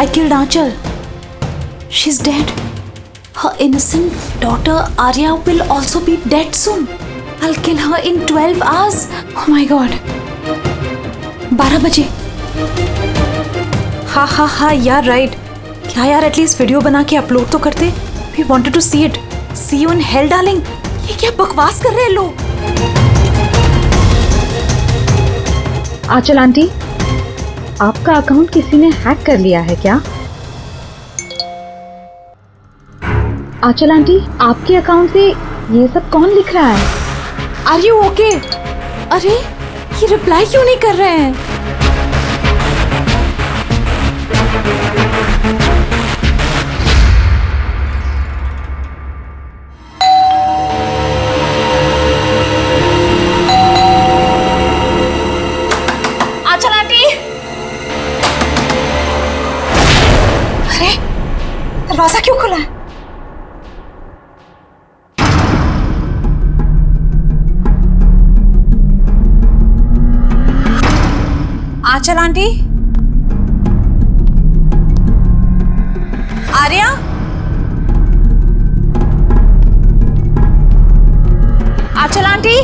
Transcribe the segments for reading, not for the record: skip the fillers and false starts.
I killed Aanchal. She's dead. Her innocent daughter Arya will also be dead soon. I'll kill her in 12 hours. Oh my God. 12 बजे. हाँ यार right. क्या यार at least video बना के upload तो करते. We wanted to see it. See you in hell darling. ये क्या बकवास कर रहे हैं लोग. आंचल आंटी, आपका अकाउंट किसी ने हैक कर लिया है क्या? आंचल आंटी, आपके अकाउंट से ये सब कौन लिख रहा है? Are you okay? अरे ये रिप्लाई क्यों नहीं कर रहे हैं? आंचल आंटी, अरे दरवाजा क्यों खुला है? आंचल आंटी, आर्या, आंचल आंटी,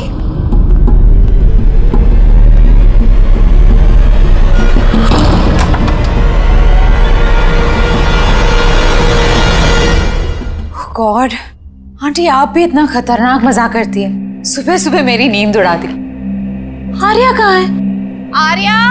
गॉड, आंटी आप भी इतना खतरनाक मजाक करती है. सुबह सुबह मेरी नींद उड़ा दी. आर्या कहाँ है? आर्या,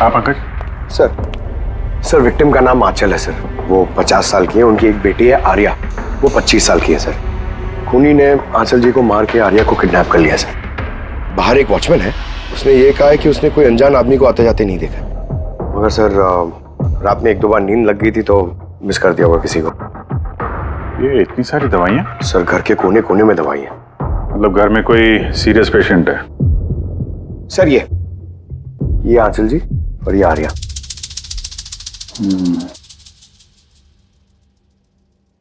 आप पंकज? सर विक्टिम का नाम आंचल है सर. वो 50 साल की है. उनकी एक बेटी है आर्या, वो 25 साल की है सर. खूनी ने आंचल जी को मार के आर्या को किडनैप कर लिया सर. बाहर एक वॉचमैन है, उसने ये कहा है कि उसने कोई अनजान आदमी को आते जाते नहीं देखा. मगर सर रात में 1-2 बार नींद लग गई थी तो मिस कर दिया होगा किसी को. ये इतनी सारी दवाइयाँ? सर घर के कोने कोने में दवाई है. मतलब घर में कोई सीरियस पेशेंट है? सर ये आंचल जी और ये Arya.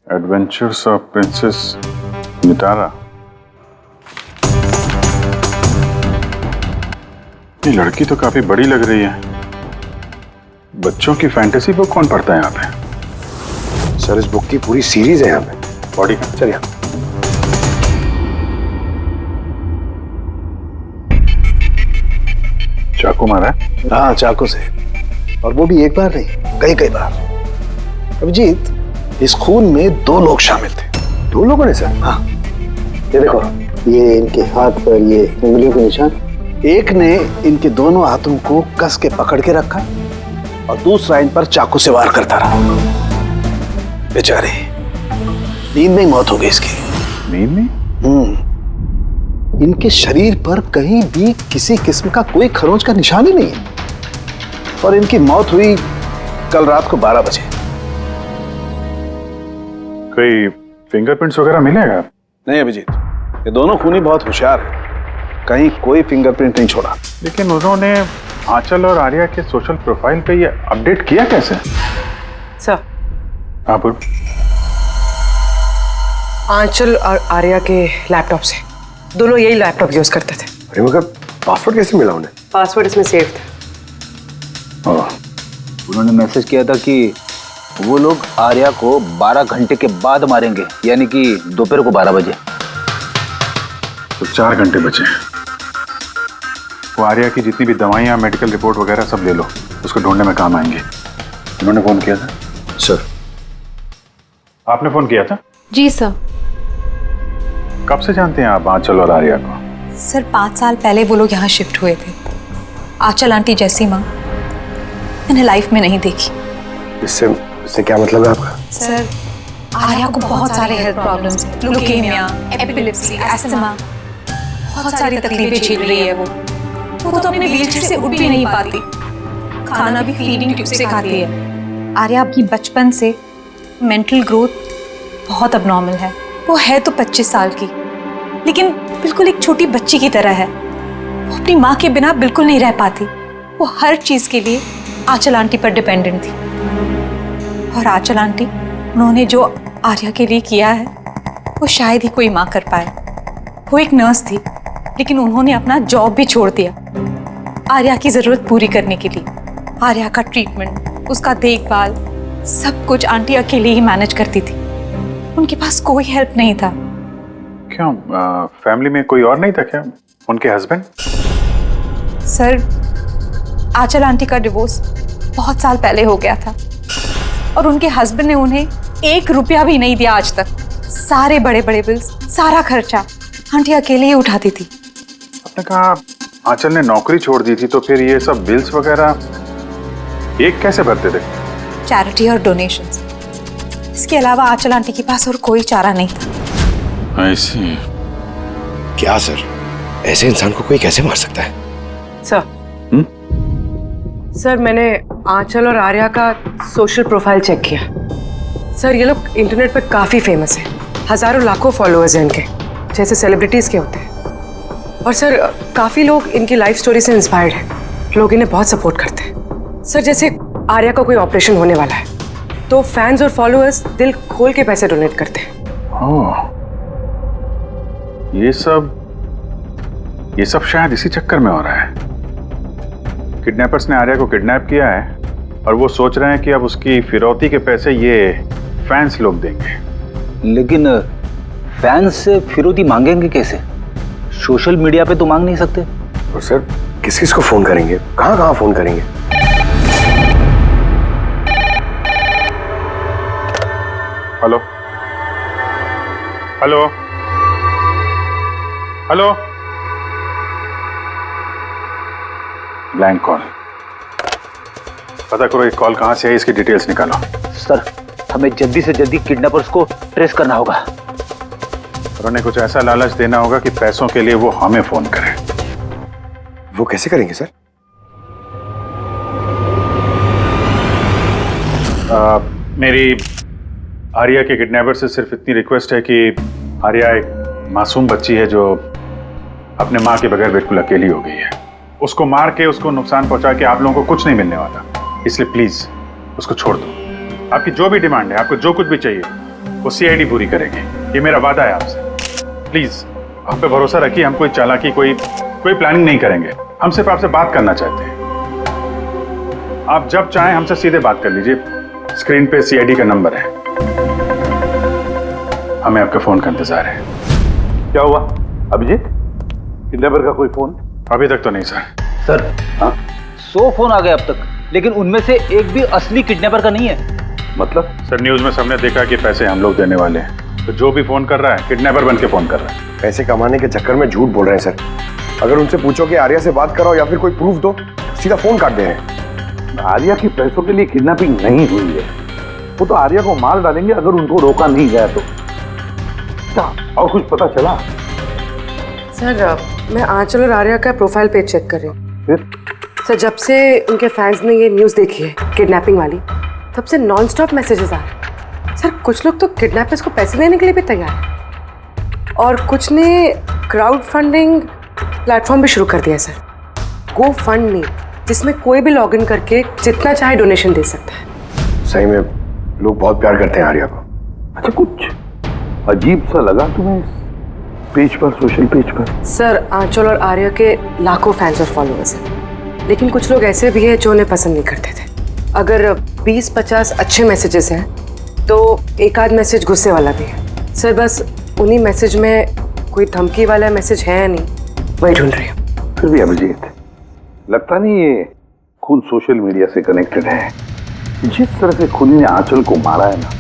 Adventures of princess Nitara. ये लड़की तो काफी बड़ी लग रही है. बच्चों की फैंटेसी बुक कौन पढ़ता है यहाँ पे? सर इस बुक की पूरी सीरीज है यहाँ पे. बॉडी का? सर यहाँ चाकू मारा है? हाँ चाकू से, और वो भी एक बार नहीं, कई बार. अभिजीत, इस खून में 2 लोग शामिल थे. 2 लोगों ने सर? हाँ, ये देखो, ये इनके हाथ पर ये उंगलियों के निशान. एक ने इनके दोनों हाथों को कस के पकड़ के रखा और दूसरा इन पर चाकू से वार करता रहा. बेचारे, नींद में मौत हो गई इसकी. नींद में? इनके शरीर पर कहीं भी किसी किस्म का कोई खरोंच का निशान ही नहीं है, और इनकी मौत हुई कल रात को 12 बजे. कोई फिंगरप्रिंट्स वगैरह मिलेगा? नहीं अभिजीत, ये दोनों खूनी बहुत होशियार हैं, कहीं कोई फिंगरप्रिंट नहीं छोड़ा. लेकिन उन्होंने आंचल और आर्या के सोशल प्रोफाइल पे ये अपडेट किया कैसे? सर, हाँ बोल. आंचल और आर्या के लैपटॉप से. दोनों यही लैपटॉप यूज करते थे. अरे मगर पासवर्ड कैसे मिला उन्हें? पासवर्ड इसमें सेव था. उन्होंने मैसेज किया था कि वो लोग आर्या को 12 घंटे के बाद मारेंगे, यानी कि दोपहर को 12 बजे. तो 4 घंटे बचे. वो आर्या की जितनी भी दवाइयाँ, मेडिकल रिपोर्ट वगैरह सब ले लो, उसको ढूंढने में काम आएंगे. उन्होंने फोन किया था? सर. आपने फोन किया था? जी सर. कब से जानते हैं आप आंचल और आर्या को? सर 5 साल पहले वो लोग यहाँ शिफ्ट हुए थे. आंचल आंटी जैसी माँ मैंने लाइफ में नहीं देखी. इससे क्या मतलब है आपका? सर आर्या को बहुत सारे हेल्थ प्रॉब्लम्स हैं. ल्यूकेमिया, एपिलेप्सी, अस्थमा, बहुत सारी तकलीफें झेल रही है वो. वो तो अपने व्हीलचेयर से उठ भी नहीं पाती, खाना भी फीडिंग ट्यूब से खाती है। आर्या की बचपन से मेंटल ग्रोथ बहुत अबनॉर्मल है। वो है तो 25 साल की, लेकिन बिल्कुल एक छोटी बच्ची की तरह है। वो अपनी माँ के बिना बिल्कुल नहीं रह पाती। वो हर चीज के लिए आंचल आंटी पर डिपेंडेंट थी। और आंचल आंटी, उन्होंने जो आर्या के लिए किया है वो शायद ही कोई माँ कर पाए। वो एक नर्स थी, लेकिन उन्होंने अपना जॉब भी छोड़ दिया आर्या की जरूरत पूरी करने के लिए। आर्या का ट्रीटमेंट, उसका देखभाल, सब कुछ आंटी अकेले ही मैनेज करती थी। उनके पास कोई हेल्प नहीं था। क्यों, फैमिली में कोई और नहीं था क्या? उनके हस्बैंड? सर, आंचल आंटी का डिवोर्स बहुत साल पहले हो गया था और उनके हस्बैंड ने उन्हें 1 रुपया भी नहीं दिया आज तक। सारे बड़े बड़े बिल्स, सारा खर्चा आंटी अकेले ही उठाती थी। आपने कहा आंचल ने नौकरी छोड़ दी थी, तो फिर ये सब बिल्स वगैरह एक कैसे भरते थे? चैरिटी और डोनेशंस, इसके अलावा आंचल आंटी के पास और कोई चारा नहीं था। ऐसी क्या सर, ऐसे इंसान को कोई कैसे मार सकता है? सर सर, मैंने आंचल और आर्या का सोशल प्रोफाइल चेक किया। सर, ये लोग इंटरनेट पर काफी फेमस हैं। हजारों लाखों फॉलोअर्स हैं इनके, जैसे सेलिब्रिटीज के होते हैं। और सर, काफी लोग इनकी लाइफ स्टोरी से इंस्पायर्ड हैं। लोग इन्हें बहुत सपोर्ट करते हैं। सर, जैसे आर्या का कोई ऑपरेशन होने वाला है तो फैंस और फॉलोअर्स दिल खोल के पैसे डोनेट करते हैं। ये सब शायद इसी चक्कर में हो रहा है। किडनैपर्स ने आर्या को किडनैप किया है और वो सोच रहे हैं कि अब उसकी फिरौती के पैसे ये फैंस लोग देंगे। लेकिन फैंस से फिरौती मांगेंगे कैसे? सोशल मीडिया पे तो मांग नहीं सकते। और सर, किस किस को फोन करेंगे, कहाँ कहाँ फोन करेंगे? Hello hello hello, blank call. पता करो ये कॉल कहां से है, इसकी डिटेल्स निकालो। सर, हमें जल्दी से जल्दी किडनैपर्स को ट्रेस करना होगा और उन्हें कुछ ऐसा लालच देना होगा कि पैसों के लिए वो हमें फोन करें। वो कैसे करेंगे सर? मेरी आर्या के किडनैपर से सिर्फ इतनी रिक्वेस्ट है कि आर्या एक मासूम बच्ची है जो अपने माँ के बगैर बिल्कुल अकेली हो गई है। उसको मार के, उसको नुकसान पहुंचा के आप लोगों को कुछ नहीं मिलने वाला, इसलिए प्लीज उसको छोड़ दो। आपकी जो भी डिमांड है, आपको जो कुछ भी चाहिए, वो सीआईडी पूरी करेगी। ये मेरा वादा है आपसे। प्लीज आप पे भरोसा रखिए। हम कोई चालाकी, कोई प्लानिंग नहीं करेंगे। हम सिर्फ आपसे बात करना चाहते हैं। आप जब चाहें हमसे सीधे बात कर लीजिए। स्क्रीन पे सीआईडी का नंबर है। हमें आपके फोन का इंतजार है। क्या हुआ अभिजीत? किडनैपर का कोई फोन? अभी तक तो नहीं सर। सर, 100 फोन आ गए अब तक, लेकिन उनमें से एक भी असली किडनैपर का नहीं है। मतलब? सर, न्यूज में सबने देखा कि पैसे हम लोग देने वाले हैं, तो जो भी फोन कर रहा है किडनैपर बन के फोन कर रहा है। पैसे कमाने के चक्कर में झूठ बोल रहे हैं सर। अगर उनसे पूछो कि आर्या से बात कराओ या फिर कोई प्रूफ दो, सीधा फोन काट दे रहे हैं। आर्या की पैसों के लिए किडनैपिंग नहीं हुई है। वो तो आर्या को मार डालेंगे अगर उनको रोका नहीं गया तो। क्या और कुछ पता चला? सर, मैं आंचल और आर्या का प्रोफाइल पेज चेक कर रही हूँ। फिर? सर, जब से उनके फैंस ने ये न्यूज़ देखी है किडनैपिंग वाली, तब से नॉन स्टॉप मैसेजेस आ रहे हैं। सर, कुछ लोग तो किडनैपर्स को पैसे देने के लिए भी तैयार हैं और कुछ ने क्राउड फंडिंग प्लेटफॉर्म भी शुरू कर दिया है सर, गो फंड मी, जिसमें कोई भी लॉगिन करके जितना चाहे डोनेशन दे सकता है। सही में लोग बहुत प्यार करते हैं आर्या को। अच्छा, कुछ अजीब सा लगा तुम्हें पेज पर, सोशल पेज पर? सर, आंचल और आर्या के लाखों फैंस और फॉलोअर्स हैं, लेकिन कुछ लोग ऐसे भी हैं जो उन्हें पसंद नहीं करते थे। अगर 20-50 अच्छे मैसेजेस हैं तो एक आध मैसेज गुस्से वाला भी है। सर, बस उन्हीं मैसेज में कोई धमकी वाला मैसेज है या नहीं, वही ढूंढ रही हूँ। फिर भी अभिजीत, लगता नहीं ये खून सोशल मीडिया से कनेक्टेड है। जिस तरह से खूनी ने आंचल को मारा है ना,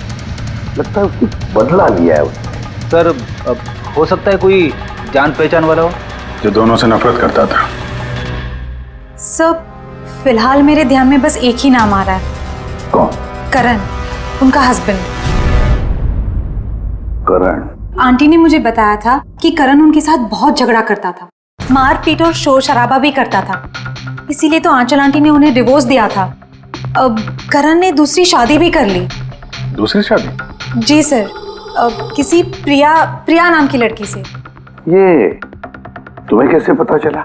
लगता है उसकी बदला लिया है उसने। सर, हो सकता है कोई जान पहचान वाला हो जो दोनों से नफरत करता था। सर, फिलहाल मेरे ध्यान में बस एक ही नाम आ रहा है। कौन? करण, उनका हस्बैंड। करण? आंटी ने मुझे बताया था कि करण उनके साथ बहुत झगड़ा करता था। मारपीट और शोर शराबा भी करता था। इसीलिए तो आंचल आंटी ने उन्हें डिवोर्स दिया था। अब करण ने दूसरी शादी भी कर ली। दूसरी शादी? जी सर, किसी प्रिया नाम की लड़की से। ये तुम्हें कैसे पता चला?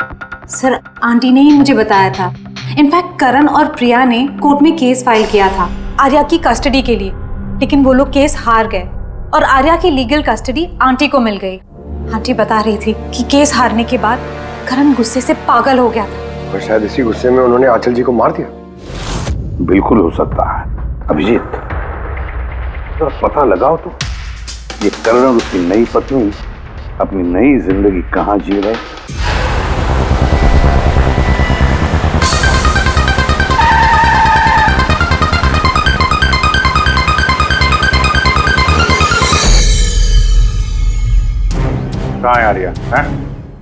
सर, आंटी ने ही मुझे बताया था। इनफैक्ट करण और प्रिया ने कोर्ट में केस फाइल किया था आर्या की कस्टडी के लिए, लेकिन वो लोग केस हार गए और आर्या की लीगल कस्टडी आंटी को मिल गई। आंटी बता रही थी कि केस हारने के बाद करण गुस्से से पागल हो गया था। और शायद इसी गुस्से में उन्होंने आंचल जी को मार दिया। बिल्कुल हो सकता है। अभिजीत, जरा पता लगाओ तो ये करण और उसकी नई पत्नी अपनी नई जिंदगी कहाँ जी रहे। कहाँ है आर्या? हैं?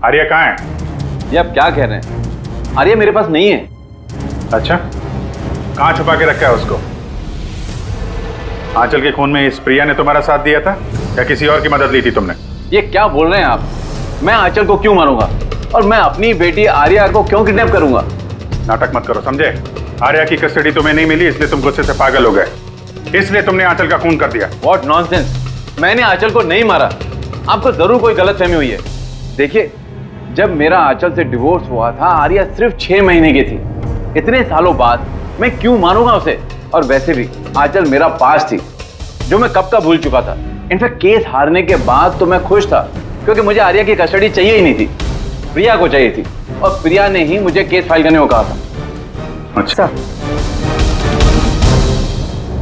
आर्या कहाँ है? ये आप क्या कह रहे हैं? आर्या मेरे पास नहीं है। अच्छा, कहाँ छुपा के रखा है उसको? आंचल के खून में इस प्रिया ने तुम्हारा साथ दिया था या किसी और की मदद ली थी तुमने? ये क्या बोल रहे हैं आप? मैं आंचल को क्यों मारूंगा और मैं अपनी बेटी आर्या को क्यों किडनैप करूंगा? नाटक मत करो, समझे? आर्या की कस्टडी तुम्हें नहीं मिली इसलिए तुम गुस्से से पागल हो गए, इसलिए तुमने आंचल का खून कर दिया। What nonsense! मैंने आंचल को नहीं मारा। आपको जरूर कोई गलतफहमी हुई है। देखिए, जब मेरा आंचल से डिवोर्स हुआ था आर्या सिर्फ 6 महीने की थी। इतने सालों बाद मैं क्यों मारूंगा उसे? और वैसे भी आंचल मेरा पास थी जो मैं कब का भूल चुका था। इनफैक्ट केस हारने के बाद तो मैं खुश था क्योंकि मुझे आर्या की कस्टडी चाहिए ही नहीं थी, प्रिया को चाहिए थी और प्रिया ने ही मुझे केस फाइल करने को कहा था। अच्छा,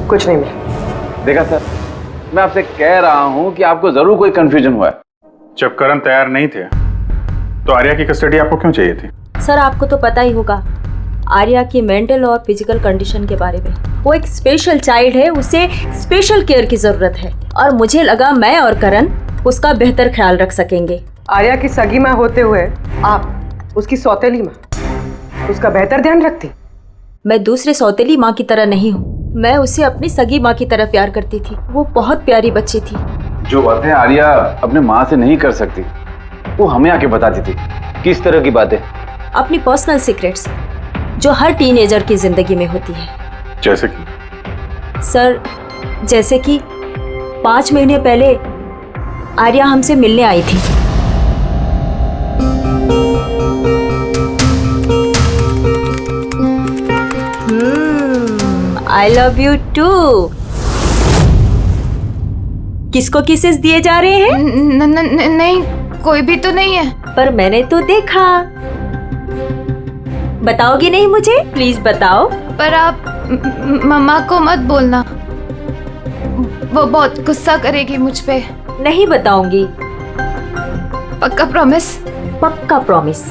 कुछ नहीं मिला। देखा सर, मैं आपसे कह रहा हूं कि आपको जरूर कोई कंफ्यूजन हुआ है। जब करण तैयार नहीं थे तो आर्या की कस्टडी आपको क्यों चाहिए थी? सर, आपको तो पता ही होगा आर्या की मेंटल और फिजिकल कंडीशन के बारे में। वो एक स्पेशल चाइल्ड है, उसे स्पेशल केयर की जरूरत है और मुझे लगा मैं और करण उसका बेहतर ख्याल रख सकेंगे। आर्या की सगी माँ होते हुए आप उसकी सौतेली माँ, उसका बेहतर ध्यान रखती? मैं दूसरे सौतेली माँ की तरह नहीं हूँ, मैं उसे अपनी सगी माँ की तरह प्यार करती थी। वो बहुत प्यारी बच्ची थी। जो बातें आर्या अपने माँ से नहीं कर सकती वो हमें आके बताती थी। किस तरह की बातें? अपनी पर्सनल सीक्रेट्स जो हर टीनेजर की जिंदगी में होती है। जैसे कि? सर, जैसे कि 5 महीने पहले आर्या हमसे मिलने आई थी। I love you too. किसको किसेस दिए जा रहे हैं? नहीं, कोई भी तो नहीं है। पर मैंने तो देखा। बताओगी नहीं मुझे? प्लीज बताओ। पर आप मम्मा को मत बोलना, वो बहुत गुस्सा करेगी मुझ पे। नहीं बताऊंगी। पक्का प्रॉमिस? पक्का प्रॉमिस।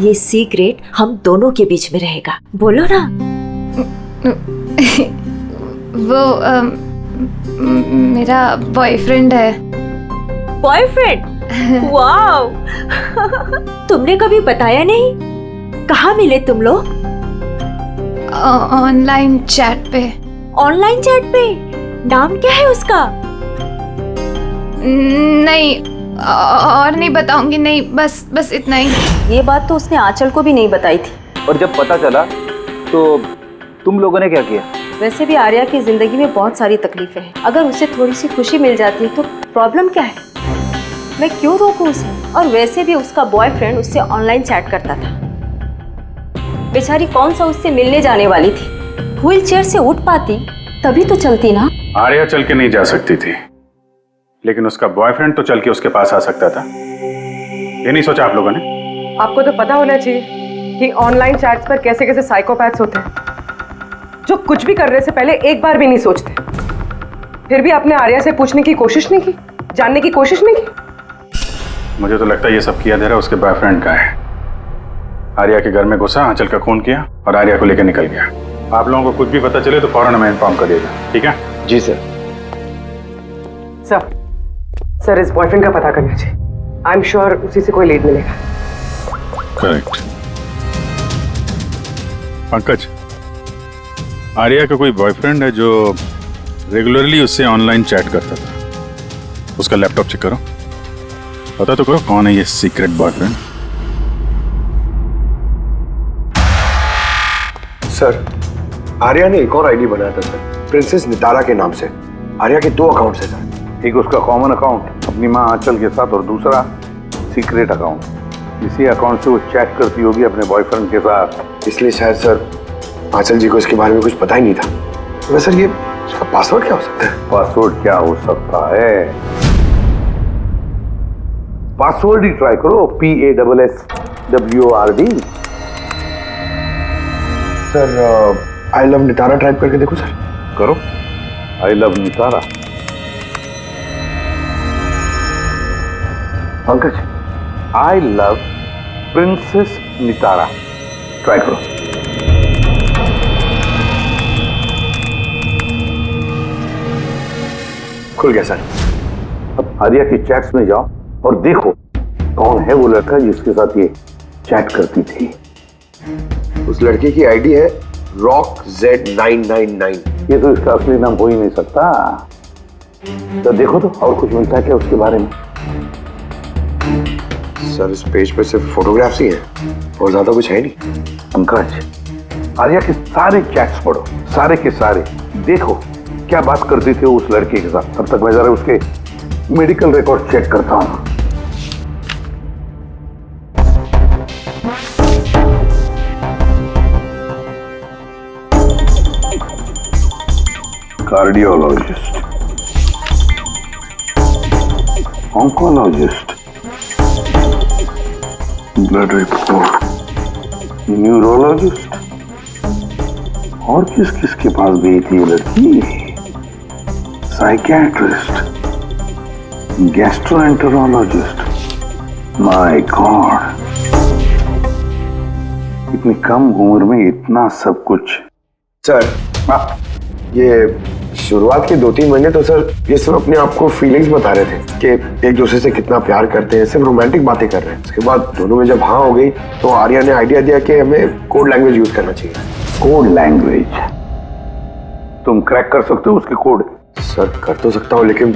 ये सीक्रेट हम दोनों के बीच में रहेगा। बोलो ना। वो मेरा बॉयफ्रेंड है। बॉयफ्रेंड? वाओ! तुमने कभी बताया नहीं। कहाँ मिले तुम लोग? ऑनलाइन चैट पे। ऑनलाइन चैट पे? नाम क्या है उसका? नहीं, और नहीं बताऊंगी। नहीं, बस इतना ही। ये बात तो उसने आंचल को भी नहीं बताई थी। और जब पता चला तो तुम लोगों ने क्या किया? वैसे भी आर्या की जिंदगी में बहुत सारी तकलीफें हैं। अगर उसे थोड़ी सी खुशी मिल जाती है तो प्रॉब्लम क्या है? मैं क्यों रोकूं उसे? और वैसे भी उसका बॉयफ्रेंड उससे ऑनलाइन चैट करता था। बेचारी कौन सा उससे मिलने जाने वाली थी। व्हील चेयर से उठ पाती तभी तो चलती ना। आर्या चल के नहीं जा सकती थी, लेकिन उसका बॉयफ्रेंड तो चल के उसके पास आ सकता था। ये नहीं सोचा आप लोगों ने? आपको तो पता होना चाहिए कि ऑनलाइन चैट्स पर कैसे कैसे साइकोपैथ्स होते हैं जो कुछ भी करने से पहले एक बार भी नहीं सोचते। फिर भी आपने आर्या से पूछने की कोशिश नहीं की, जानने की कोशिश नहीं की। मुझे तो लगता है ये सब किया धरा उसके बॉयफ्रेंड का है। आर्या के घर में घुसा, आंचल का खून किया और आर्या को लेकर निकल गया। आप लोगों को कुछ भी पता चले तो फौरन हमें इन्फॉर्म कर देगा, ठीक है? जी सर। सर, इस बॉयफ्रेंड का पता करना चाहिए। आई एम श्योर उसी से कोई लीड मिलेगा। करेक्ट। पंकज, आर्या का कोई बॉयफ्रेंड है जो रेगुलरली उससे ऑनलाइन चैट करता था। उसका लैपटॉप चेक करो, पता तो करो कौन है ये सीक्रेट बॉयफ्रेंड। सर, आर्या ने एक और आईडी बनाया था सर, प्रिंसेस नितारा के नाम से। आर्या के 2 अकाउंट्स हैं सर। एक उसका कॉमन अकाउंट अपनी माँ आंचल के साथ और दूसरा सीक्रेट अकाउंट। इसी अकाउंट से वो चैट करती होगी अपने बॉयफ्रेंड के साथ। इसलिए शायद सर आंचल जी को इसके बारे में कुछ पता ही नहीं था। तो सर ये इसका पासवर्ड क्या हो सकता है? पासवर्ड क्या हो सकता है? पासवर्ड ही ट्राई करो, PASSWORD। Sir I love Nitara type करके देखो सर। करो, I love Nitara. Pankaj, I love princess Nitara, try करो। खुल गया सर। अब आर्या की चैट्स में जाओ और देखो कौन है वो लड़का जिसके साथ ये चैट करती थी। उस लड़के की आईडी है रॉक Z999। ये तो इसका असली नाम हो ही नहीं सकता। तो देखो तो और कुछ मिलता है क्या उसके बारे में? सर इस पेज पे सिर्फ फोटोग्राफ्स ही हैं और ज्यादा कुछ है नहीं। पंकज, आर्या के सारे चैट्स पढ़ो, सारे के सारे। देखो क्या बात करती थी उस लड़के के साथ। तब तक मैं जरा उसके मेडिकल रिकॉर्ड चेक करता हूं। Cardiologist, oncologist, blood report, neurologist, और किस किस के पास गई थी ये लड़की? Psychiatrist, gastroenterologist. माय गॉड, इतनी कम उम्र में इतना सब कुछ। सर ये शुरुआत के 2-3 महीने तो सर ये सिर्फ अपने आप को फीलिंग्स बता रहे थे कि एक दूसरे से कितना प्यार करते हैं, सिर्फ रोमांटिक बातें कर रहे हैं। उसके बाद दोनों में जब हाँ हो गई तो आर्या ने आइडिया दिया कि हमें कोड लैंग्वेज यूज करना चाहिए। Code language? तुम क्रैक कर सकते हो उसके कोड? सर कर तो सकता हूँ लेकिन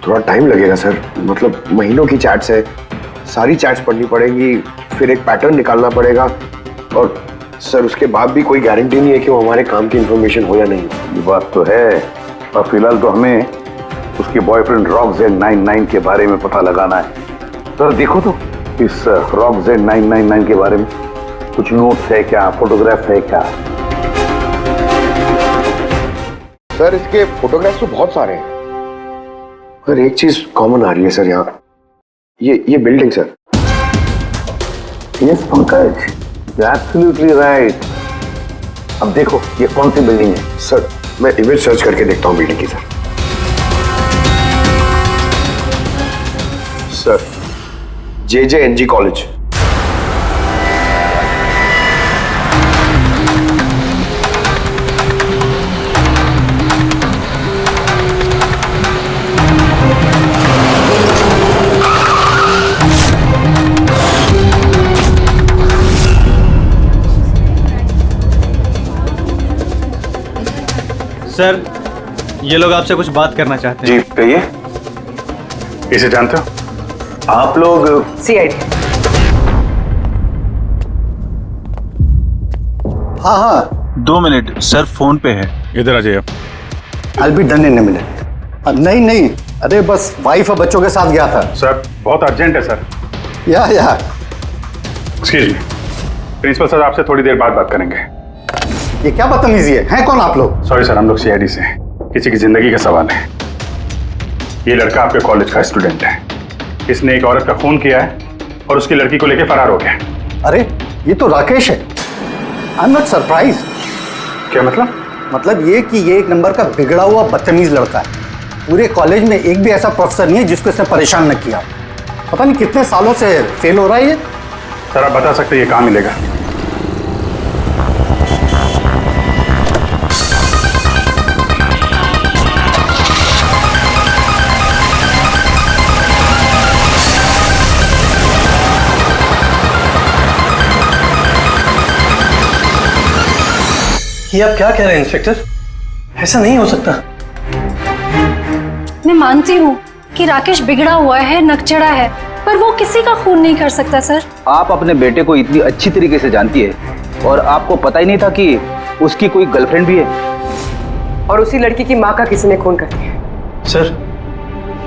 थोड़ा टाइम लगेगा सर। मतलब महीनों की चैट्स है, सारी चैट्स पढ़नी पड़ेंगी, फिर एक पैटर्न निकालना पड़ेगा और सर उसके बाद भी कोई गारंटी नहीं है कि वो हमारे काम की इंफॉर्मेशन हो या नहीं। ये बात तो है, और फिलहाल तो हमें उसके बॉयफ्रेंड रॉक Z999 के बारे में पता लगाना है। सर देखो तो इस रॉक Z999 के बारे में कुछ नोट्स है क्या, फोटोग्राफ है क्या? सर इसके फोटोग्राफ्स तो बहुत सारे हैं, पर एक चीज कॉमन आ रही है सर यहाँ, ये building sir. Yes Pankaj, absolutely right. अब देखो ये कौन सी बिल्डिंग है? सर मैं इमेज सर्च करके देखता हूँ बिल्डिंग की। Sir JJNG college. सर ये लोग आपसे कुछ बात करना चाहते जी हैं। कहिए। इसे जानते हो आप लोग? CID। हाँ हाँ 2 मिनट सर, फोन पे है। इधर आ जाइए आप। I'll be done in a minute। नहीं अरे बस वाइफ और बच्चों के साथ गया था। सर बहुत अर्जेंट है सर। या एक्सक्यूज मी, प्रिंसिपल सर आपसे थोड़ी देर बाद बात करेंगे। ये क्या बदतमीजी है? हैं कौन आप लोग? सॉरी सर, हम लोग CID से हैं, किसी की जिंदगी का सवाल है। ये लड़का आपके कॉलेज का स्टूडेंट है, इसने एक औरत का खून किया है और उसकी लड़की को लेकर फरार हो गया। अरे ये तो राकेश है। I am not surprise. क्या मतलब? मतलब ये कि ये एक नंबर का बिगड़ा हुआ बदतमीज लड़का है। पूरे कॉलेज में एक भी ऐसा प्रोफेसर नहीं है जिसको इसने परेशान न किया। पता नहीं कितने सालों से फेल हो रहा है ये। सर आप बता सकते हैं ये कहाँ मिलेगा? ये आप क्या कह रहे हैं इंस्पेक्टर? ऐसा नहीं हो सकता। मैं मानती हूँ कि राकेश बिगड़ा हुआ है, नकचड़ा है, पर वो किसी का खून नहीं कर सकता सर। आप अपने बेटे को इतनी अच्छी तरीके से जानती है और आपको पता ही नहीं था कि उसकी कोई गर्लफ्रेंड भी है? और उसी लड़की की माँ का किसी ने खून कर दिया। सर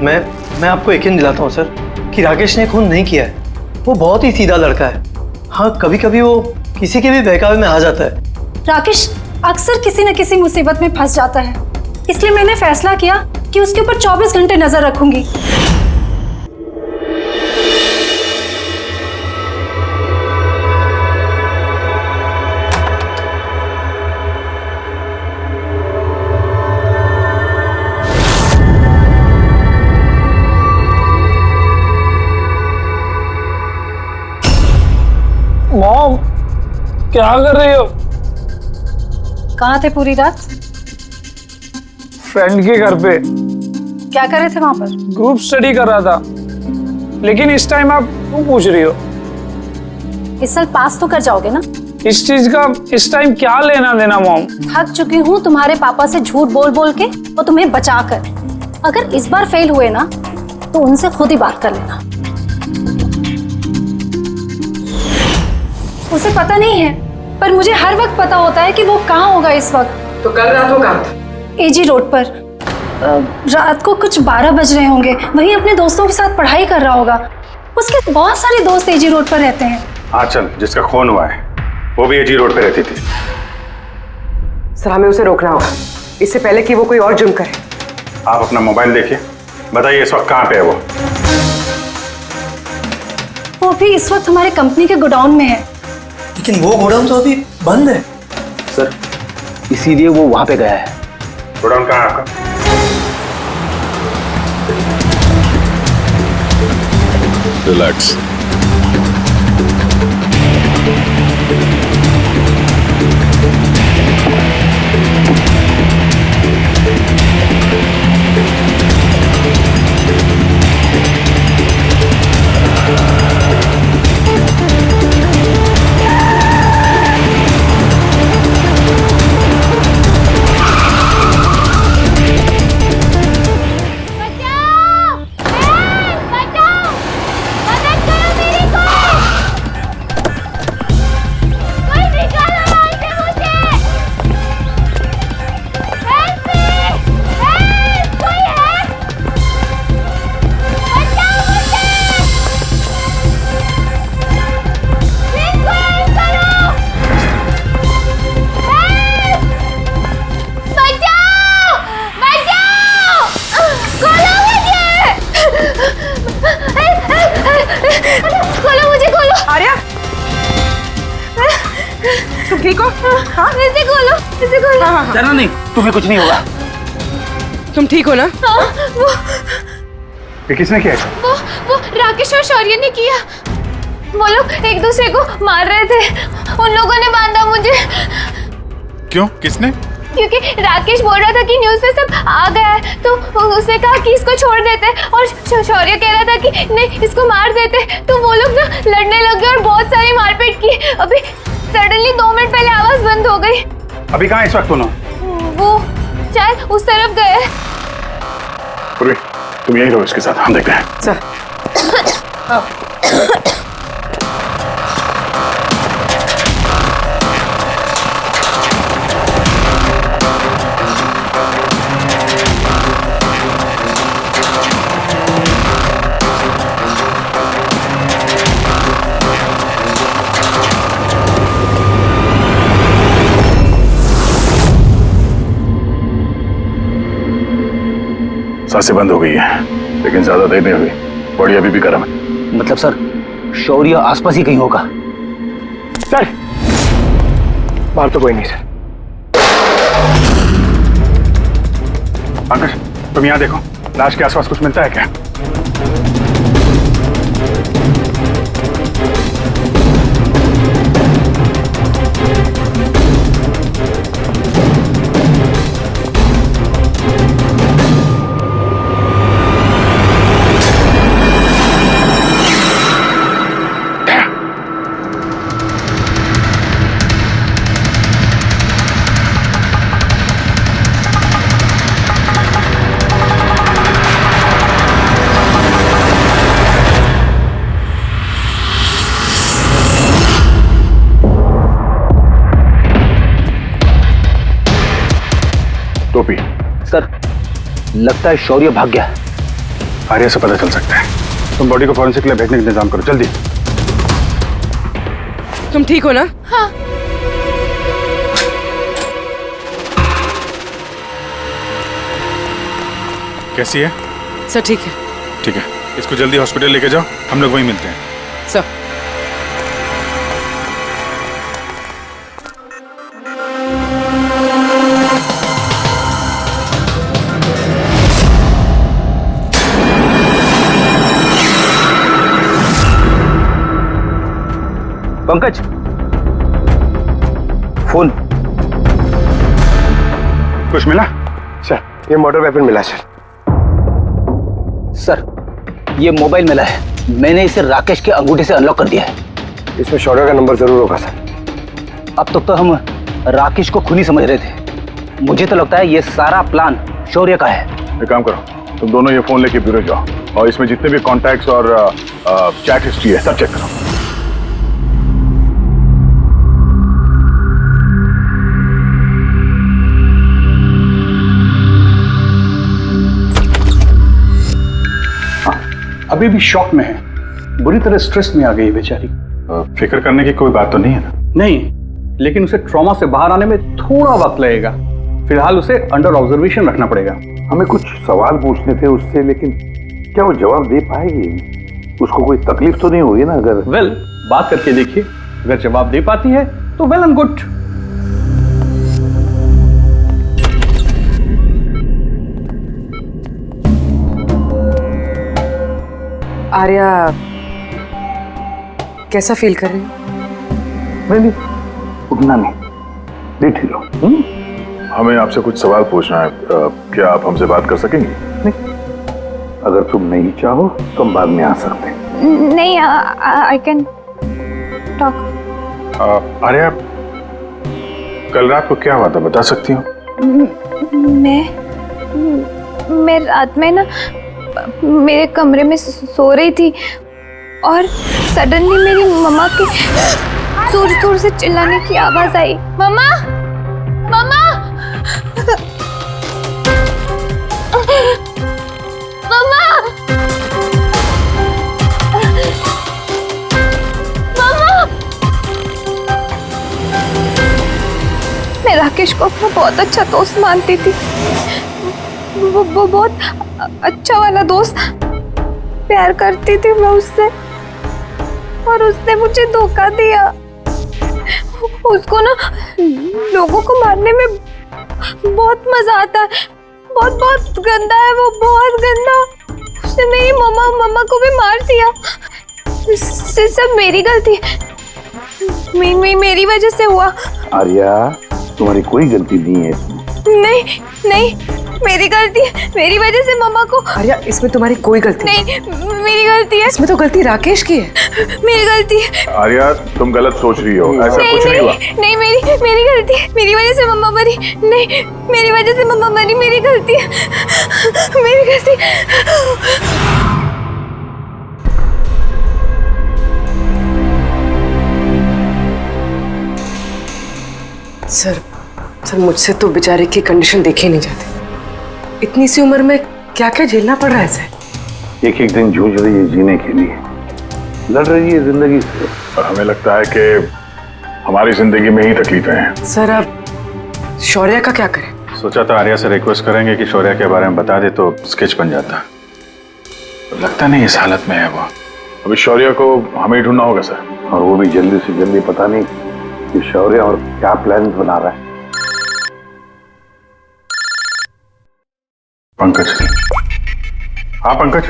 मैं आपको यकीन दिलाता हूँ सर कि राकेश ने खून नहीं किया है। वो बहुत ही सीधा लड़का है। हाँ, कभी कभी वो किसी के भी बहकावे में आ जाता है। राकेश अक्सर किसी न किसी मुसीबत में फंस जाता है, इसलिए मैंने फैसला किया कि उसके ऊपर 24 घंटे नजर रखूंगी। मॉम, क्या कर रही हो? कहाँ थे पूरी रात? फ्रेंड के घर पे क्या कर रहे थे वहां पर? ग्रुप स्टडी कर रहा था। लेकिन इस टाइम आप क्यों पूछ रही हो? इस साल पास तो कर जाओगे ना? इस चीज का इस टाइम क्या लेना देना मॉम? थक चुकी हूँ तुम्हारे पापा से झूठ बोल बोल के और तुम्हें बचा कर। अगर इस बार फेल हुए ना तो उनसे खुद ही बात कर लेना। उसे पता नहीं है, पर मुझे हर वक्त पता होता है कि वो कहाँ होगा इस वक्त। तो कल रात वो कहाँ था? एजी रोड पर। रात को कुछ 12 बज रहे होंगे। वहीं अपने दोस्तों के साथ पढ़ाई कर रहा होगा। उसके बहुत सारे दोस्त एजी रोड पर रहते हैं। आंचल जिसका खून हुआ है वो भी एजी रोड पे रहती थी। सर हमें उसे रोकना होगा इससे पहले कि वो कोई और जुर्म करे। आप अपना मोबाइल देखिए, बताइए इस वक्त कहाँ पे है वो? वो भी इस वक्त हमारे कंपनी के गोडाउन में है। लेकिन वो गोडाउन तो अभी बंद है सर, इसीलिए वो वहां पे गया है। गोडाउन कहाँ है आपका? रिलैक्स। ठीक हो? हाँ? इसे खोलो, इसे खोलो। हाँ। डरना नहीं, तुम्हें कुछ नहीं होगा। तुम ठीक हो ना? हाँ, ये किसने किया? वो राकेश और शौर्य ने किया। वो लोग एक दूसरे को मार रहे थे। उन लोगों ने बांधा मुझे। क्यों? किसने? क्योंकि राकेश बोल रहा था कि न्यूज़ पे सब आ गया है, तो उसने कहा कि इसको छोड़ देते, और शौर्य कह रहा था कि नहीं इसको मार देते। तो वो लोग ना लड़ने लगे और बहुत सारी मारपीट की। अभी सडनली 2 मिनट पहले आवाज बंद हो गई। अभी कहाँ इस वक्त दोनों? वो शायद उस तरफ गए। तुम यही रहो इसके साथ, हम देखते हैं। सर सांसें बंद हो गई है, लेकिन ज्यादा देर नहीं हुई। बॉडी अभी भी गर्म है। मतलब सर शौर्य आसपास ही कहीं होगा। सर बाहर तो कोई नहीं सर। पंकज तुम यहाँ देखो, लाश के आसपास कुछ मिलता है क्या? टोपी। सर लगता है शौर्य भाग गया। आर्या से पता चल सकता है। तुम बॉडी को फॉरेंसिक के लिए भेजने का इंतजाम करो जल्दी। तुम ठीक हो ना? हाँ। कैसी है? सर ठीक है। ठीक है, इसको जल्दी हॉस्पिटल लेके जाओ, हम लोग वहीं मिलते हैं। Sir Pankaj phone. कुछ मिला? सर ये मोटर वेपन मिला सर ये मोबाइल मिला है, मैंने इसे राकेश के अंगूठे से अनलॉक कर दिया है। इसमें शौर्य का नंबर जरूर होगा सर। अब तक तो हम राकेश को खूनी समझ रहे थे, मुझे तो लगता है ये सारा प्लान शौर्य का है। एक काम करो, तुम दोनों ये फोन लेके ब्यूरो जाओ और इसमें जितने भी कॉन्टैक्ट्स और चैट हिस्ट्री है सब चेक करो। अभी भी शॉक में है, बुरी तरह स्ट्रेस में आ गई है बेचारी। फिक्र करने की कोई बात तो नहीं है ना? नहीं, लेकिन उसे ट्रॉमा से बाहर आने में थोड़ा वक्त लगेगा। फिलहाल उसे अंडर ऑब्जर्वेशन रखना पड़ेगा। हमें कुछ सवाल पूछने थे उससे, लेकिन क्या वो जवाब दे पाएगी? उसको कोई तकलीफ तो नहीं होगी ना? अगर वेल बात करके देखिए, अगर जवाब दे पाती है तो वेल एंड गुड। आर्या कैसा फील कर रही हो? नहीं, उतना नहीं, लेट ही लो। हमें आपसे कुछ सवाल पूछना है, क्या आप हमसे बात कर सकेंगे? नहीं, अगर तुम नहीं चाहो तो हम बाद में आ सकते हैं। नहीं, आई कैन टॉक। आर्या कल रात को क्या हुआ था, बता सकती हो? मैं रात में ना मेरे कमरे में सो रही थी और सडनली मेरी मम्मा की जोर जोर से चिल्लाने की आवाज आई। मम्मा, मम्मा, मम्मा, मम्मा। मैं राकेश को अपना बहुत अच्छा दोस्त मानती थी, वो बहुत अच्छा वाला दोस्त, प्यार करती थी मैं उससे, और उसने मुझे धोखा दिया। उसको ना लोगों को मारने में बहुत मजा आता है, बहुत बहुत गंदा है वो, बहुत गंदा। उसने मेरी मम्मा को भी मार दिया। सब मेरी गलती है, मेरी वजह से हुआ। आर्या तुम्हारी कोई गलती नहीं है इसमें। नहीं, मेरी गलती है, मेरी वजह से मम्मा को। आर्या इसमें तुम्हारी कोई गलती नहीं, मेरी गलती है। इसमें तो गलती राकेश की है। मेरी गलती है। आर्या तुम गलत सोच रही हो, ऐसा कुछ नहीं हुआ। नहीं, मेरी गलती है, मेरी वजह से मम्मा मरी। नहीं, मेरी वजह से मम्मा मरी, मेरी गलती है, मेरी गलती। सर मुझसे तो बेचारे की कंडीशन देखी नहीं जाती। इतनी सी उम्र में क्या क्या झेलना पड़ रहा है सर। एक एक दिन जूझ रही है जीने के लिए, लड़ रही है जिंदगी से। और हमें लगता है कि हमारी जिंदगी में ही तकलीफें हैं। सर अब शौर्य का क्या करें? सोचा था आर्या से रिक्वेस्ट करेंगे कि शौर्य के बारे में बता दे तो स्केच बन जाता, तो लगता नहीं इस हालत में है वो। अभी शौर्य को हमें ही ढूंढना होगा सर, और वो भी जल्दी से जल्दी। पता नहीं कि शौर्य और क्या प्लान बना रहा है। पंकज। हाँ पंकज,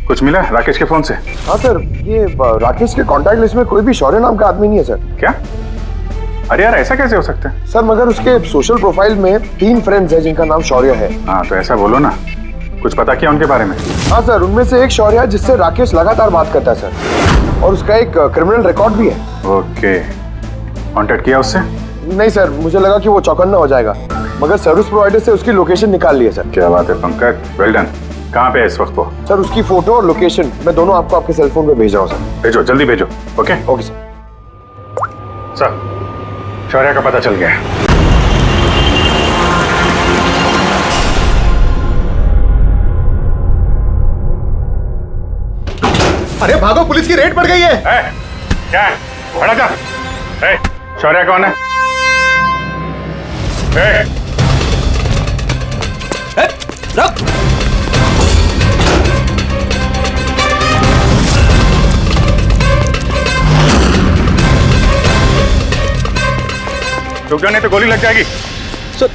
कुछ मिला राकेश के फोन से? हाँ सर, ये राकेश के कांटेक्ट लिस्ट में कोई भी शौर्य नाम का आदमी नहीं है सर। क्या? अरे यार ऐसा कैसे हो सकता है? सर मगर उसके सोशल प्रोफाइल में 3 फ्रेंड्स हैं जिनका नाम शौर्य है। हाँ तो ऐसा बोलो ना, कुछ पता किया उनके बारे में? हाँ सर, उनमें से एक शौर्य है जिससे राकेश लगातार बात करता है सर, और उसका एक क्रिमिनल रिकॉर्ड भी है। ओके, कांटेक्ट किया उससे? नहीं सर, मुझे लगा कि वो चौकन्ना हो जाएगा, मगर सर्विस प्रोवाइडर से उसकी लोकेशन निकाल ली है सर। क्या बात है पंकज, वेल डन। कहाँ पे है इस वक्त वो? सर उसकी फोटो और लोकेशन मैं दोनों आपको आपके सेल फोन पे भेज रहा हूँ सर। भेजो, जल्दी भेजो। Okay okay sir. सर शौर्य का पता चल गया है। अरे भागो, पुलिस की रेड पड़ गई है। क्या है? बड़ा जा। शौर्य कौन है? रुक। रुक जा, नहीं तो गोली लग जाएगी। सर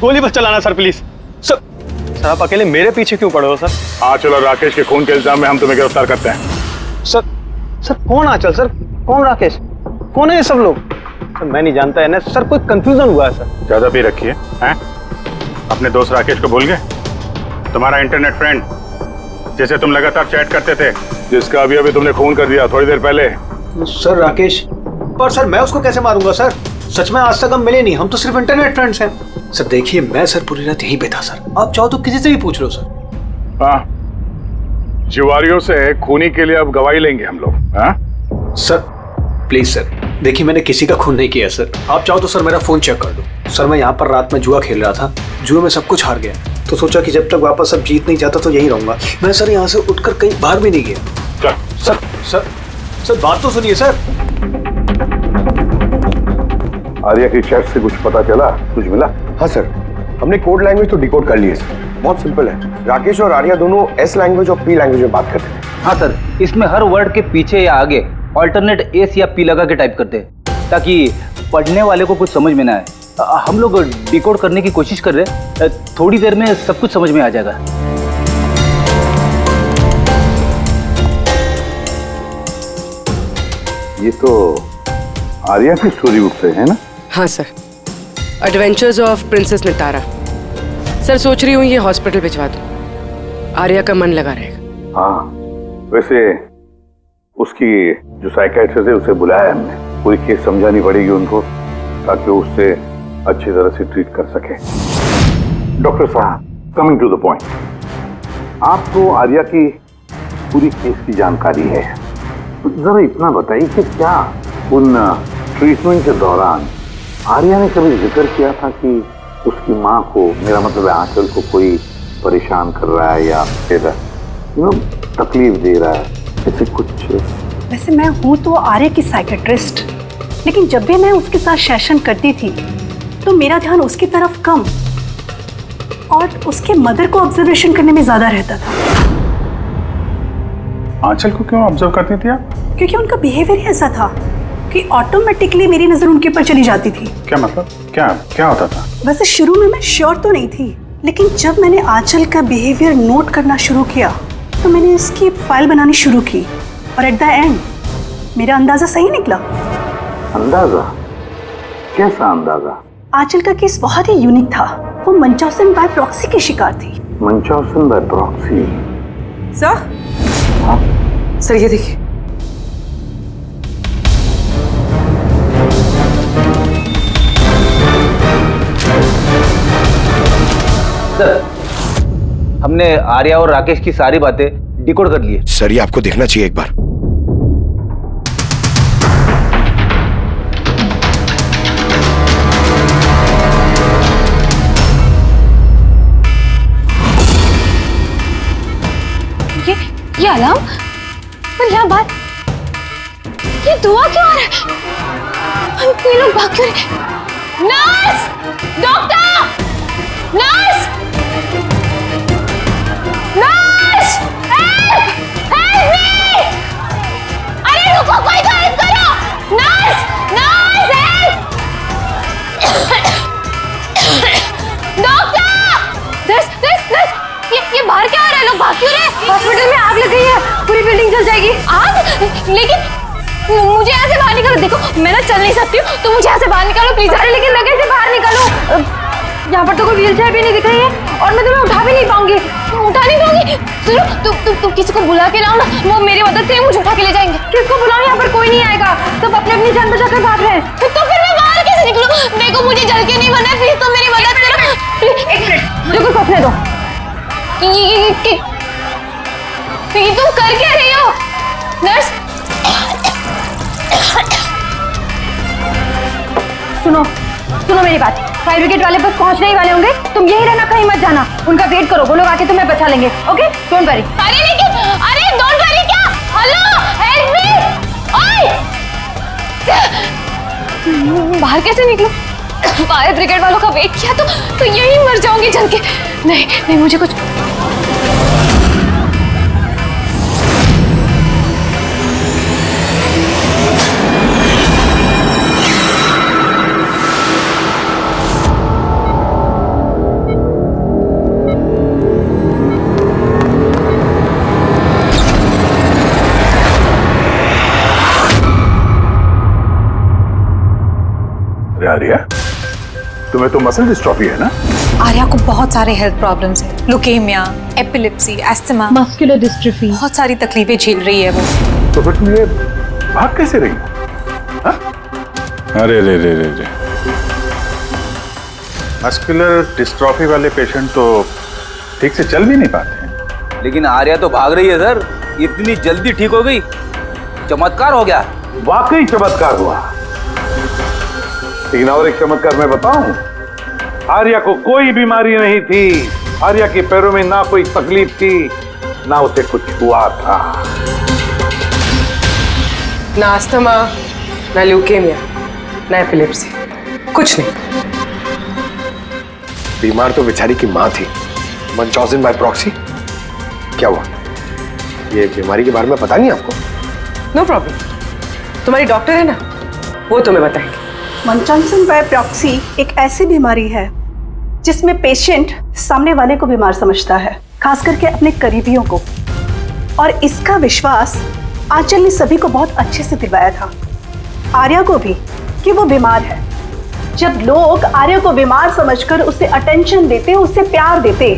गोली बस चलाना सर, प्लीज। सर आप अकेले मेरे पीछे क्यों पड़े हो सर? आंचल और राकेश के खून के इल्जाम में हम तुम्हें गिरफ्तार करते हैं। सर कौन आंचल सर, कौन राकेश, कौन है ये सब लोग? सर मैं नहीं जानता है ना सर, कोई कंफ्यूजन हुआ है सर। ज्यादा पी रखी है? अपने दोस्त राकेश को भूल गए? तुम्हारा इंटरनेट फ्रेंड जिसे तुम लगातार चैट करते थे, जिसका अभी अभी तुमने खून कर दिया थोड़ी देर पहले। सर राकेश, पर सर मैं उसको कैसे मारूंगा सर? सच में आज तक हम मिले नहीं, हम तो सिर्फ इंटरनेट फ्रेंड्स हैं। सर देखिए, मैं सर पूरी रात यहीं पे था सर, आप चाहो तो किसी से भी पूछ लो सर। हाँ, जुआरियों से खूनी के लिए अब गवाही लेंगे हम लोग। हाँ सर प्लीज सर, देखिए मैंने किसी का खून नहीं किया सर, आप चाहो तो सर मेरा फोन चेक कर लो। सर मैं यहाँ पर रात में जुआ खेल रहा था, जुए में सब कुछ हार गया, तो सोचा कि जब तक वापस अब जीत नहीं जाता तो यहीं रहूंगा। मैं सर यहाँ से उठकर कहीं बाहर भी नहीं गया। सर सर सर बात तो सुनिए सर। आर्या की चैट से कुछ पता चला, कुछ मिला? हाँ सर, हमने कोड लैंग्वेज तो डिकोड कर ली है सर। बहुत सिंपल है, राकेश और आर्या दोनों एस लैंग्वेज और पी लैंग्वेज में बात करते हैं। हाँ सर, इसमें हर वर्ड के पीछे या आगे ऑल्टरनेट एस या पी लगा के टाइप करते हैं, ताकि पढ़ने वाले को कुछ समझ में ना आए। हम लोग डिकोड करने की कोशिश कर रहे हैं, थोड़ी देर में सब कुछ समझ में आ जाएगा। ये तो आर्या की स्टोरी बुक से है ना? हाँ sir, adventures of princess Nitara. Sir सोच रही हूँ ये हॉस्पिटल भिजवा दूँ, आर्या का मन लगा रहेगा। हाँ, वैसे उसकी जो साइकियाट्रिस्ट है उसे बुलाया हमने, पूरी केस समझानी पड़ेगी उनको, ताकि वो उससे अच्छी तरह से ट्रीट कर सके। डॉक्टर साहब, कमिंग टू द पॉइंट, आपको आर्या की पूरी केस की जानकारी है, जरा इतना बताइए कि क्या उन ट्रीटमेंट के दौरान आर्या ने कभी जिक्र किया था कि उसकी माँ को, मेरा मतलब है आंचल को, कोई परेशान कर रहा है या फिर तकलीफ दे रहा है, ऐसे कुछ? वैसे मैं हूँ तो आर्या की साइकियाट्रिस्ट, लेकिन जब भी मैं उसके साथ सेशन करती थी तो मेरा ध्यान उसकी तरफ कम और उसके मदर को ऑब्जर्वेशन करने में ज्यादा रहता था। आंचल को क्यों ऑब्जर्व करती थी आप? क्योंकि उनका बिहेवियर ही ऐसा था कि ऑटोमेटिकली मेरी नजर उनके ऊपर चली जाती थी। क्या मतलब? क्या होता था? वैसे शुरू में मैं श्योर तो नहीं थी, लेकिन जब मैंने आंचल का बिहेवियर नोट करना शुरू किया तो मैंने इसकी फाइल बनानी शुरू की, और एट द एंड मेरा अंदाजा सही निकला। अंदाजा? कैसा अंदाजा? आंचल का केस बहुत ही यूनिक था, वो मंचौसन बाय प्रॉक्सी की शिकार थी। मंचौसन बाय प्रॉक्सी? सर, सर ये देखिए। सर, हमने आर्या और राकेश की सारी बातें डिकोड कर ली है। सर ये आपको देखना चाहिए एक बार। ये अलार्म, पर यहाँ बात, ये दुआ क्यों आ रहा है? कोई लोग भाग क्यों रहे? Nurse! Doctor! Nurse! Nurse! Help! Help me! अरे रुको, कोई तो हेल्प करो! नर्स! Nurse help! डॉक्टर! ये बाहर क्या हो रहा है? लोग भाग क्यों रहे? हॉस्पिटल में आग लग गई है, पूरी बिल्डिंग जल जाएगी। आग? लेकिन मुझे यहाँ से बाहर निकालो। देखो मैं ना चल नहीं सकती हूँ, तो मुझे यहाँ से बाहर निकालो प्लीज। अरे लेकिन मैं कैसे बाहर निकालूं? यहाँ पर तो कोई व्हीलचेयर भी नहीं दिख रही है, और मैं तुम्हें उठा भी नहीं पाऊंगी। उठा नहीं पाऊंगी? सुनो, तुम किसी को बुला के लाओ ना, वो मेरी मदद से मुझे उठा के ले जाएंगे। किसको बुलाओ? यहाँ पर कोई नहीं आएगा, सब अपने अपनी जान बचाकर भाग रहे हैं। तो फिर मैं बाहर कैसे निकलूं? देखो मुझे जल के नहीं मरना है, प्लीज तुम मेरी मदद करो। एक मिनट, मुझे कुछ सोचने दो। ये तुम कर क्या रही हो? नर्स, सुनो मेरी बात। फायर ब्रिगेड वाले बस पहुंचने ही वाले होंगे, तुम यही रहना, कहीं मत जाना। उनका वेट करो, वो लोग आके तुम्हें बचा लेंगे। Okay, don't worry. अरे लेकिन, अरे डोंट वरी क्या? हेलो बाहर कैसे निकलूं? फायर ब्रिगेड वालों का वेट किया तो यहीं मर जाऊंगी जल के। नहीं नहीं, मुझे कुछ आर्या, तुम्हें तो मसल डिस्ट्रॉफी है ना? आर्या को बहुत सारे हेल्थ प्रॉब्लम्स हैं, leukaemia, epilepsy, asthma, muscular dystrophy, बहुत सारी तकलीफें झेल रही है वो। तो फिर तुम ये भाग कैसे रही? अरे रे रे रे रे, मस्कुलर डिस्ट्रॉफी वाले पेशेंट तो ठीक से चल भी नहीं पाते हैं। लेकिन आर्या तो भाग रही है सर, इतनी जल्दी ठीक हो गई, चमत्कार हो गया। वाकई चमत्कार हुआ। लेकिन और एक चमत्कार मैं बताऊं, आर्या को कोई बीमारी नहीं थी। आर्या के पैरों में ना कोई तकलीफ थी, ना उसे कुछ हुआ था। ना अस्थमा, ना ल्यूकेमिया, ना एपिलेप्सी, कुछ नहीं। बीमार तो बेचारी की माँ थी, मंचॉजिन बाय प्रॉक्सी। क्या हुआ? ये बीमारी के बारे में पता नहीं आपको? नो प्रॉब्लम, तुम्हारी डॉक्टर है ना, वो तुम्हें बताएंगे। मंचॉजिन बाय प्रॉक्सी एक ऐसी बीमारी है जिसमें पेशेंट सामने वाले को बीमार समझता है, खास करके अपने करीबियों को। और इसका विश्वास आंचल ने सभी को बहुत अच्छे से दिलवाया था, आर्या को भी, कि वो बीमार है। जब लोग आर्या को बीमार समझकर उसे अटेंशन देते, उसे प्यार देते,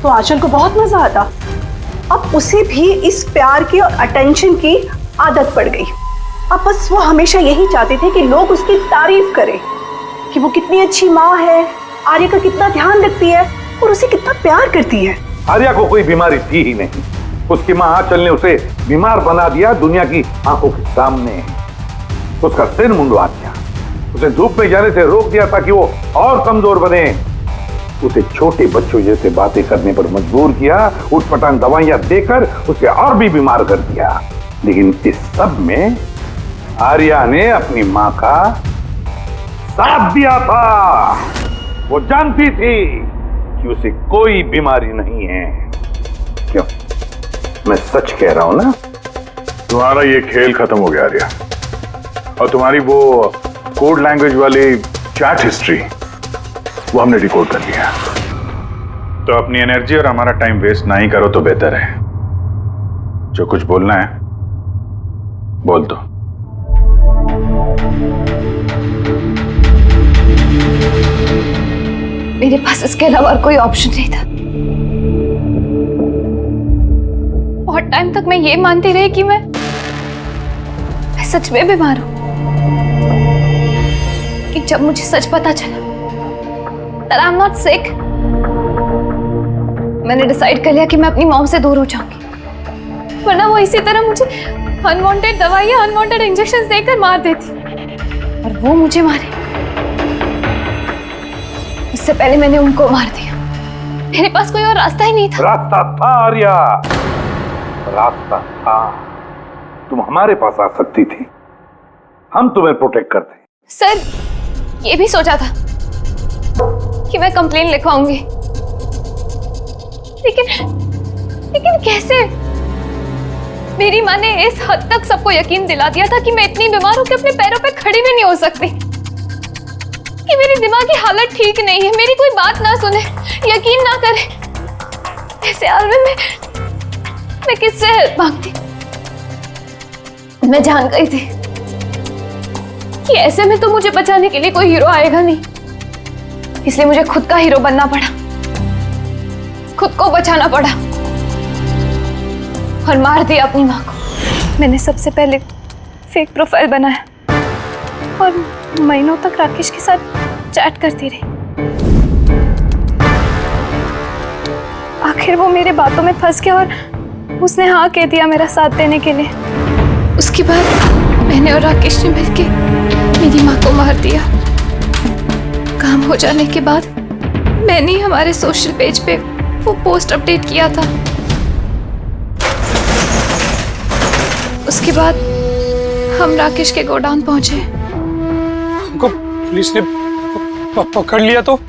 तो आंचल को बहुत मजा आता। अब उसे भी इस प्यार की और अटेंशन की आदत पड़ गई। अब बस वो हमेशा यही चाहते थे कि लोग उसकी तारीफ करें कि वो कितनी अच्छी माँ है, आर्या का कितना ध्यान रखती है और उसे कितना प्यार करती है। आर्या को कोई बीमारी थी ही नहीं। उसकी माँ आंचल ने उसे बीमार बना दिया दुनिया की आंखों के सामने। उसका सिर मुंडवा दिया, उसे धूप में जाने से रोक दिया ताकि वो और कमजोर बने। उसे छोटे बच्चों जैसे बातें करने पर मजबूर किया, उठपटांग दवाइयां देकर उसे और भी बीमार कर दिया। लेकिन इस सब में आर्या ने अपनी मां का साथ दिया था। वो जानती थी कि उसे कोई बीमारी नहीं है। क्यों? मैं सच कह रहा हूं ना? तुम्हारा ये खेल खत्म हो गया आर्या, और तुम्हारी वो कोड लैंग्वेज वाली चैट हिस्ट्री वो हमने डिकोड कर लिया। तो अपनी एनर्जी और हमारा टाइम वेस्ट ना ही करो तो बेहतर है। जो कुछ बोलना है बोल दो। मेरे पास इसके अलावा और कोई ऑप्शन नहीं था। बहुत टाइम तक मैं ये मानती रही कि मैं सच में बीमार हूं, कि जब मुझे सच पता चला that I'm not sick, मैंने डिसाइड कर लिया कि मैं अपनी मॉम से दूर हो जाऊंगी, वरना वो इसी तरह मुझे अनवांटेड दवाइयां, अनवांटेड इंजेक्शंस देकर मार देती। और वो मुझे मारे उससे पहले मैंने उनको मार दिया। मेरे पास कोई और रास्ता ही नहीं था। रास्ता था आर्या, रास्ता था। तुम हमारे पास आ सकती थी, हम तुम्हें प्रोटेक्ट करते। सर, ये भी सोचा था कि मैं कंप्लेन लिखवाऊंगी, लेकिन कैसे? मेरी माँ ने इस हद तक सबको यकीन दिला दिया था कि मैं इतनी बीमार हूं कि अपने पैरों पे खड़ी भी नहीं हो सकती, कि मेरी दिमागी हालत ठीक नहीं है, मेरी कोई बात ना सुने, यकीन ना करे। ऐसे हाल में मैं किससे हेल्प मांगती? मैं जान गई थी कि ऐसे में तो मुझे बचाने के लिए कोई हीरो आएगा नहीं, इसलिए मुझे खुद का हीरो बनना पड़ा, खुद को बचाना पड़ा और मार दिया अपनी माँ को। मैंने सबसे पहले फेक प्रोफाइल बनाया और महीनों तक राकेश के साथ चैट करती रही। आखिर वो मेरे बातों में फंस गया और उसने हाँ कह दिया मेरा साथ देने के लिए। उसके बाद मैंने और राकेश ने मिलके मेरी माँ को मार दिया। काम हो जाने के बाद मैंने हमारे सोशल पेज पे वो पोस्ट अपडेट किया था। उसके बाद हम राकेश के गोडाउन पहुंचे। हमको पुलिस ने पकड़ लिया तो?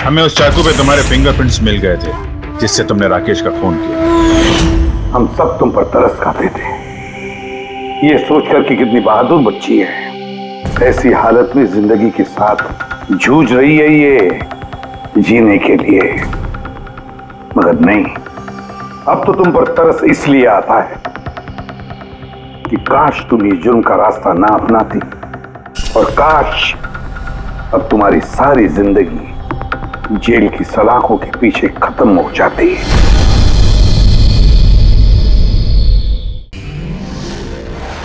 हमें उस चाकू पे तुम्हारे फिंगरप्रिंट्स मिल गए थे जिससे तुमने राकेश का खून किया। हम सब तुम पर तरस खाते थे, ये सोचकर कि कितनी बहादुर बच्ची है, ऐसी हालत में जिंदगी के साथ जूझ रही है ये जीने के लिए। मगर नहीं, अब तो तुम पर तरस इसलिए आता है कि काश तुम ये जुर्म का रास्ता ना अपनाती, और काश अब तुम्हारी सारी जिंदगी जेल की सलाखों के पीछे खत्म हो जाती है।